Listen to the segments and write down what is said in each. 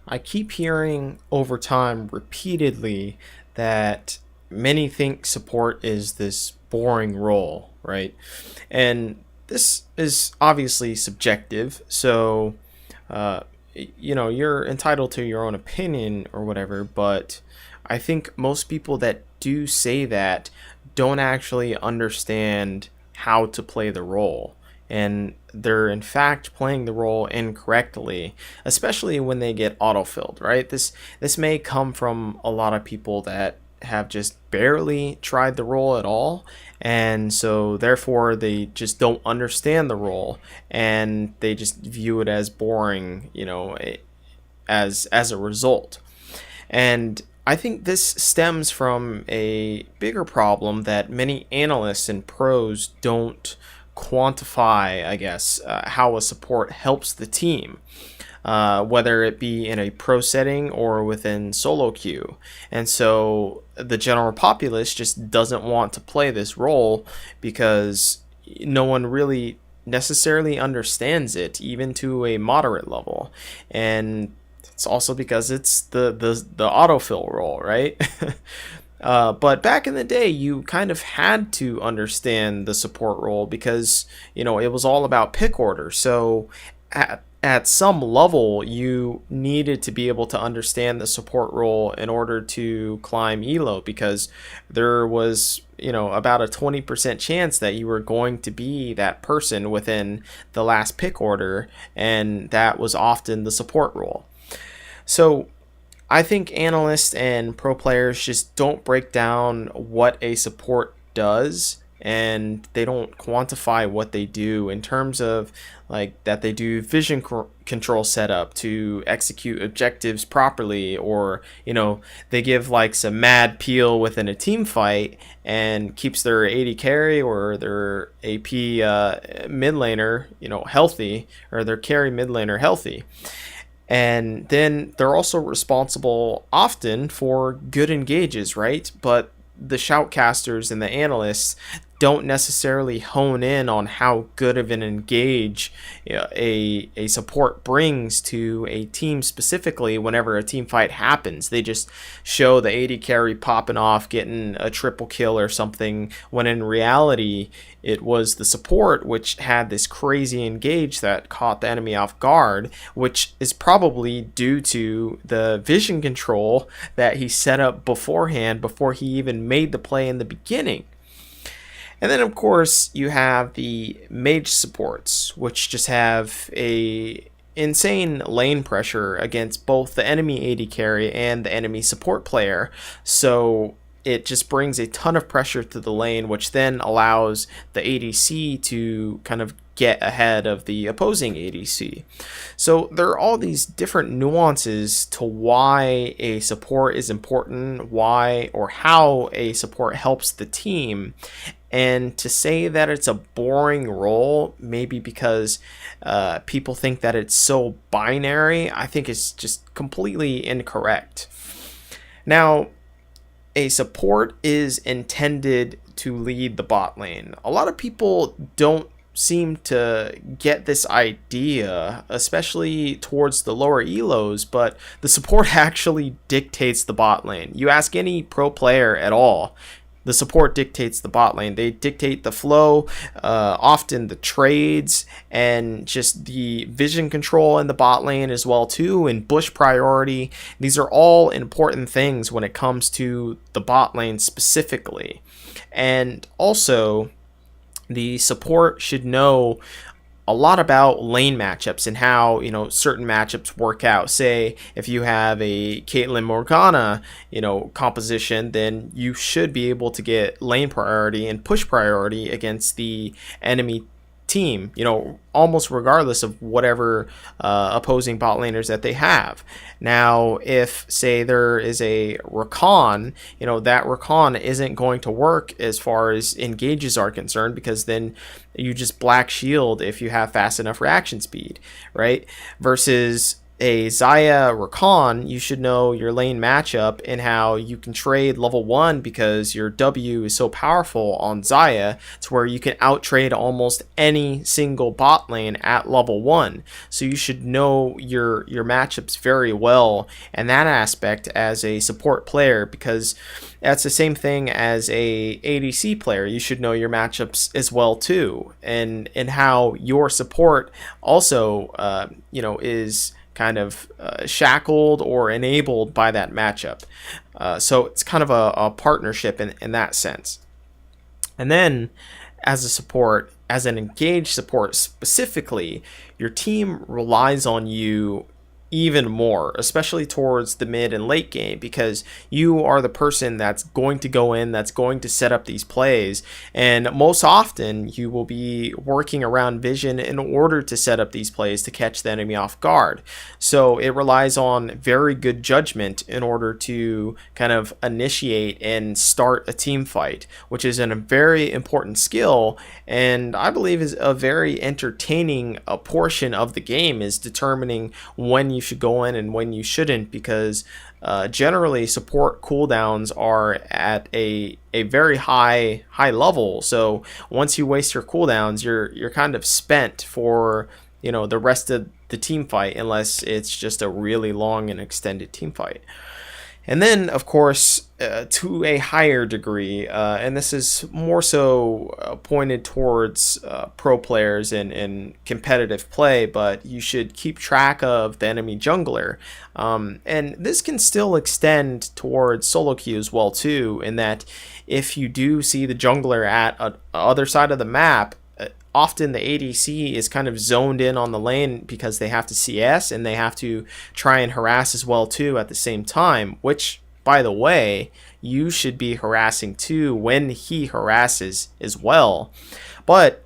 I keep hearing over time repeatedly that many think support is this boring role, right? And this is obviously subjective, so uh, you're entitled to your own opinion or whatever, but I think most people that do say that don't actually understand how to play the role. And they're in fact playing the role incorrectly, especially when they get autofilled, right? This may come from a lot of people that have just barely tried the role at all, and so therefore they just don't understand the role and they just view it as boring, as a result. And I think this stems from a bigger problem that many analysts and pros don't quantify, I guess, how a support helps the team, whether it be in a pro setting or within solo queue. And so the general populace just doesn't want to play this role because no one really necessarily understands it, even to a moderate level. And it's also because it's the autofill role, right? But back in the day, you kind of had to understand the support role because it was all about pick order. So at some level, you needed to be able to understand the support role in order to climb elo, because there was about a 20% chance that you were going to be that person within the last pick order, and that was often the support role. So I think analysts and pro players just don't break down what a support does, and they don't quantify what they do in terms of like that they do vision control setup to execute objectives properly, or they give like some mad peel within a team fight and keeps their AD carry or their AP mid laner healthy, or their carry mid laner healthy. And then they're also responsible often for good engages, right? But the shoutcasters and the analysts don't necessarily hone in on how good of an engage a support brings to a team, specifically whenever a team fight happens. They just show the AD carry popping off, getting a triple kill or something, when in reality it was the support which had this crazy engage that caught the enemy off guard, which is probably due to the vision control that he set up beforehand before he even made the play in the beginning. And then, of course, you have the mage supports, which just have a insane lane pressure against both the enemy AD carry and the enemy support player. So it just brings a ton of pressure to the lane, which then allows the ADC to kind of get ahead of the opposing ADC. So there are all these different nuances to why a support is important, why or how a support helps the team. And to say that it's a boring role, maybe because people think that it's so binary, I think it's just completely incorrect. Now, a support is intended to lead the bot lane. A lot of people don't seem to get this idea, especially towards the lower elos, but the support actually dictates the bot lane. You ask any pro player at all, the support dictates the bot lane. They dictate the flow, often the trades, and just the vision control in the bot lane as well too, and bush priority. These are all important things when it comes to the bot lane specifically. And also, the support should know a lot about lane matchups and how certain matchups work out. Say if you have a Caitlyn Morgana composition, then you should be able to get lane priority and push priority against the enemy team, almost regardless of whatever opposing bot laners that they have. Now, if say there is a Rakan, that Rakan isn't going to work as far as engages are concerned, because then you just black shield if you have fast enough reaction speed, right? Versus a Zaya Rakan, you should know your lane matchup and how you can trade level 1 because your W is so powerful on Zaya to where you can out trade almost any single bot lane at level 1. So you should know your matchups very well in that aspect as a support player, because that's the same thing as a ADC player. You should know your matchups as well too, and how your support also is kind of shackled or enabled by that matchup. So it's kind of a partnership in that sense. And then as a support, as an engaged support specifically, your team relies on you even more, especially towards the mid and late game, because you are the person that's going to go in, that's going to set up these plays, and most often you will be working around vision in order to set up these plays to catch the enemy off guard. So it relies on very good judgment in order to kind of initiate and start a team fight, which is a very important skill, and I believe is a very entertaining portion of the game, is determining when you should go in and when you shouldn't, because generally support cooldowns are at a very high level. So once you waste your cooldowns, you're kind of spent for the rest of the team fight, unless it's just a really long and extended team fight. And then, of course, to a higher degree, and this is more so pointed towards pro players and competitive play, but you should keep track of the enemy jungler. And this can still extend towards solo queue as well, too, in that if you do see the jungler at the other side of the map, often the ADC is kind of zoned in on the lane because they have to CS and they have to try and harass as well too at the same time, which, by the way, you should be harassing too when he harasses as well. But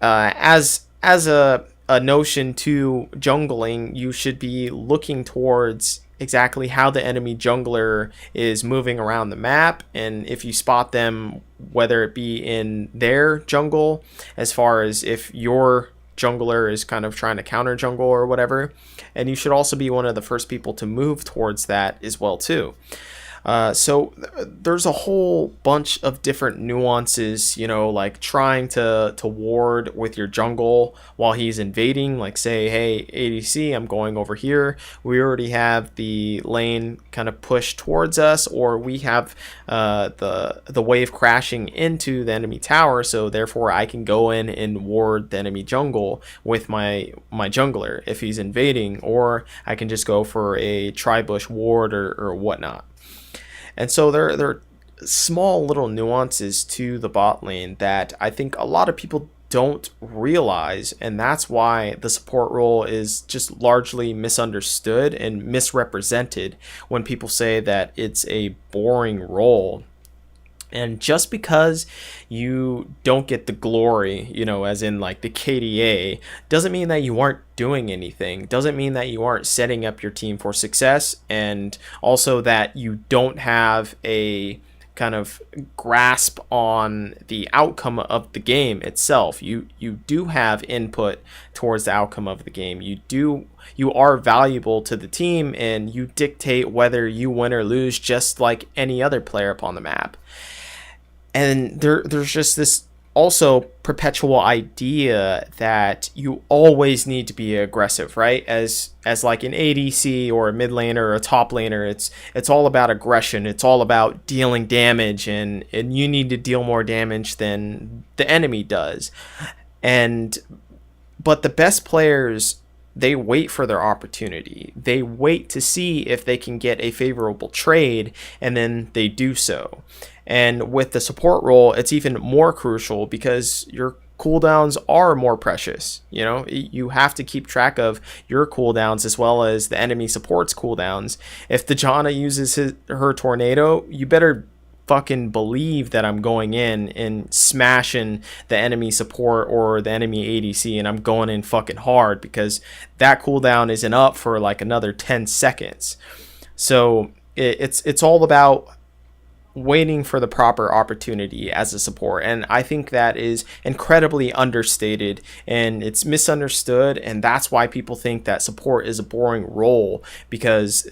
as a notion to jungling, you should be looking towards exactly how the enemy jungler is moving around the map, and if you spot them, whether it be in their jungle, as far as if your jungler is kind of trying to counter jungle or whatever, and you should also be one of the first people to move towards that as well too. So there's a whole bunch of different nuances, like trying to ward with your jungle while he's invading, like say, hey, ADC, I'm going over here. We already have the lane kind of pushed towards us, or we have the wave crashing into the enemy tower, so therefore I can go in and ward the enemy jungle with my jungler if he's invading, or I can just go for a tri-bush ward or whatnot. And so there are small little nuances to the bot lane that I think a lot of people don't realize, and that's why the support role is just largely misunderstood and misrepresented when people say that it's a boring role. And just because you don't get the glory, as in like the KDA, doesn't mean that you aren't doing anything. Doesn't mean that you aren't setting up your team for success, and also that you don't have a kind of grasp on the outcome of the game itself. You do have input towards the outcome of the game. You are valuable to the team, and you dictate whether you win or lose, just like any other player upon the map. And there's just this also perpetual idea that you always need to be aggressive, right? As like an ADC or a mid laner or a top laner, it's all about aggression. It's all about dealing damage, and you need to deal more damage than the enemy does. But the best players, they wait for their opportunity. They wait to see if they can get a favorable trade, and then they do so. And with the support role, it's even more crucial because your cooldowns are more precious. You have to keep track of your cooldowns as well as the enemy support's cooldowns. If the Janna uses her tornado, you better fucking believe that I'm going in and smashing the enemy support or the enemy ADC, and I'm going in fucking hard, because that cooldown isn't up for like another 10 seconds. So it's all about waiting for the proper opportunity as a support. And I think that is incredibly understated and it's misunderstood. And that's why people think that support is a boring role, because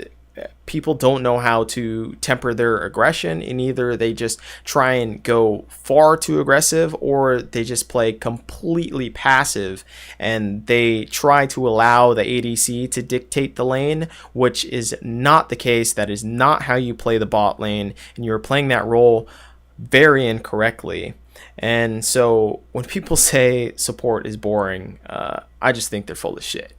people don't know how to temper their aggression, and either they just try and go far too aggressive or they just play completely passive and they try to allow the ADC to dictate the lane, which is not the case. That is not how you play the bot lane, and you're playing that role very incorrectly. And so when people say support is boring, I just think they're full of shit.